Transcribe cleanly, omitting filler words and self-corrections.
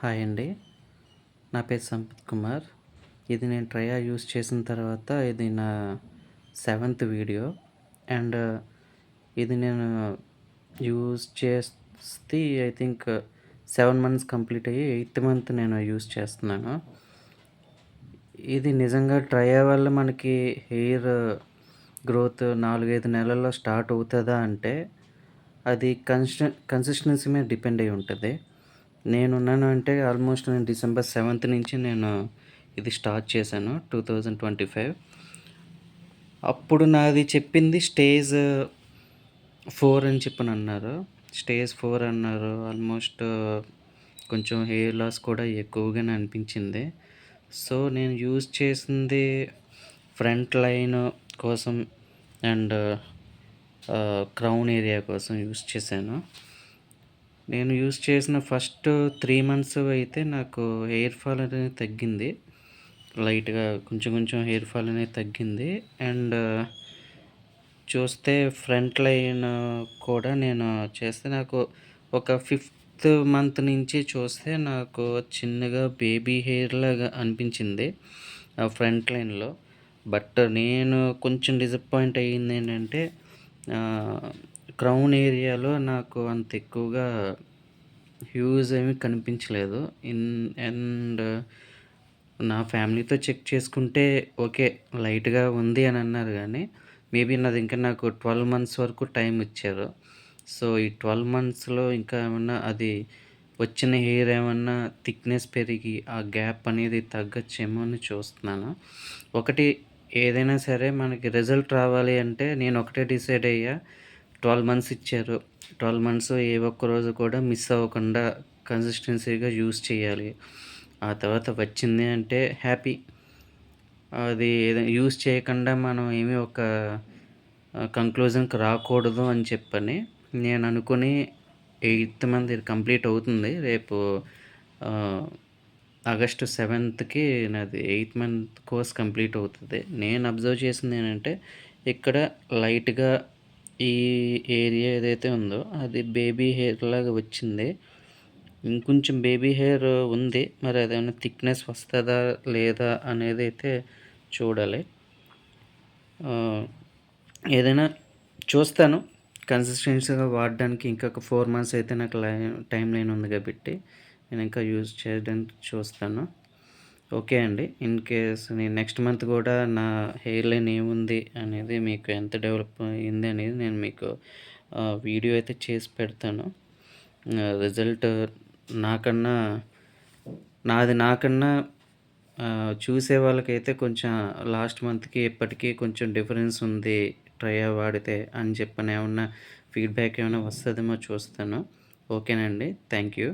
Hi అండి. నా పేరు సంపత్ కుమార్. ఇది నేను ట్రయా యూజ్ చేసిన తర్వాత ఇది నా సెవెంత్ వీడియో. అండ్ ఇది నేను యూజ్ చేసి ఐ థింక్ 7 మంత్స్ కంప్లీట్ అయ్యి 8థ్ మంత్ నేను యూజ్ చేస్తున్నాను. ఇది నిజంగా ట్రయా వల్ల మనకి హెయిర్ గ్రోత్ 4, 5 నెలల్లో స్టార్ట్ అవుతదా అంటే అది కన్సిస్టెన్సీ మీద డిపెండ్ అయ్యి ఉంటది. నేనున్నాను అంటే ఆల్మోస్ట్ నేను డిసెంబర్ 7th నుంచి నేను ఇది స్టార్ట్ చేశాను 2025. అప్పుడు నాది చెప్పింది స్టేజ్ 4 అని చెప్పనన్నారు. స్టేజ్ 4 అన్నారు. ఆల్మోస్ట్ కొంచెం హెయిర్ లాస్ కూడా ఎక్కువగానే అనిపించింది. సో, నేను యూజ్ చేసింది ఫ్రంట్ లైన్ కోసం అండ్ క్రౌన్ ఏరియా కోసం యూజ్ చేశాను. నేను యూజ్ చేసిన ఫస్ట్ 3 మంత్స్ అయితే నాకు హెయిర్ ఫాల్ అనేది తగ్గింది. లైట్‌గా కొంచెం హెయిర్ ఫాల్ అనేది తగ్గింది. అండ్ చూస్తే ఫ్రంట్ లైన్ కూడా నేను చేస్తే నాకు ఒక 5థ్ మంత్ నుంచి చూస్తే నాకు చిన్నగా బేబీ హెయిర్ లాగా అనిపించింది ఫ్రంట్ లైన్‌లో. బట్ నేను కొంచెం డిసప్పాయింట్ అయ్యిందేంటంటే క్రౌన్ ఏరియాలో నాకు అంత ఎక్కువగా హ్యూజ్ ఏమీ కనిపించలేదు. అండ్ నా ఫ్యామిలీతో చెక్ చేసుకుంటే ఓకే. లైట్‌గా ఉంది అని అన్నారు గానీ, మేబీ నాకు 12 మంత్స్ వరకు టైం ఇచ్చారు. సో, ఈ 12 మంత్స్‌లో ఇంకా ఏమన్నా అది వచ్చిన హెయిర్ ఏమన్నా థిక్‌నెస్ పెరిగి, ఆ గ్యాప్ అనేది తగ్గచ్చేమో అని చూస్తున్నాను. ఒకటి ఏదైనా సరే మనకి రిజల్ట్ రావాలి అంటే నేను ఒకటే డిసైడ్ అయ్యా. 12 మంత్స్ ఇచ్చారు. 12 మంత్స్ ఏ ఒక్క రోజు కూడా మిస్ అవ్వకుండా కన్సిస్టెన్సీగా యూజ్ చేయాలి. ఆ తర్వాత వచ్చింది అంటే హ్యాపీ. అది యూజ్ చేయకుండా మనం ఏమి ఒక కంక్లూజన్‌కి రాకూడదు అని చెప్పని నేను అనుకుని 8థ్ మంత్ ఇది కంప్లీట్ అవుతుంది. రేపు ఆగస్టు 7థ్‌కి నాది 8థ్ మంత్ కోర్స్ కంప్లీట్ అవుతది. నేను అబ్జర్వ్ చేసింది ఏంటంటే ఇక్కడ లైట్‌గా ఈ ఏరియా ఏదైతే ఉందో అది బేబీ హెయిర్ లాగా వచ్చింది. ఇంకొంచెం బేబీ హెయిర్ ఉంది. మరి అదేమన్నా థిక్‌నెస్ వస్తదా లేదా అనేదైతే చూడాలి. ఏదైనా చూస్తాను. కన్సిస్టెన్సీగా వాడడానికి ఇంకొక 4 మంత్స్ అయితే నాకు టైమ్ లైన్ ఉంది కాబట్టి నేను ఇంకా యూజ్ చేయడానికి చూస్తాను. ఓకే అండి. ఇన్ కేస్ నేను నెక్స్ట్ మంత్ కూడా నా హెయిర్ లైన్ ఏముంది అనేది మీకు ఎంత డెవలప్ అయింది అనేది నేను మీకు వీడియో అయితే చేసి పెడతాను. రిజల్ట్ నాకన్నా నాకన్నా చూసే వాళ్ళకైతే కొంచెం లాస్ట్ మంత్‌కి ఇప్పటికి కొంచెం డిఫరెన్స్ ఉంది ట్రయా వాడితే అని చెప్పని ఏమన్నా ఫీడ్‌బ్యాక్ ఏమైనా వస్తదేమో చూస్తాను. ఓకేనండి. Thank you.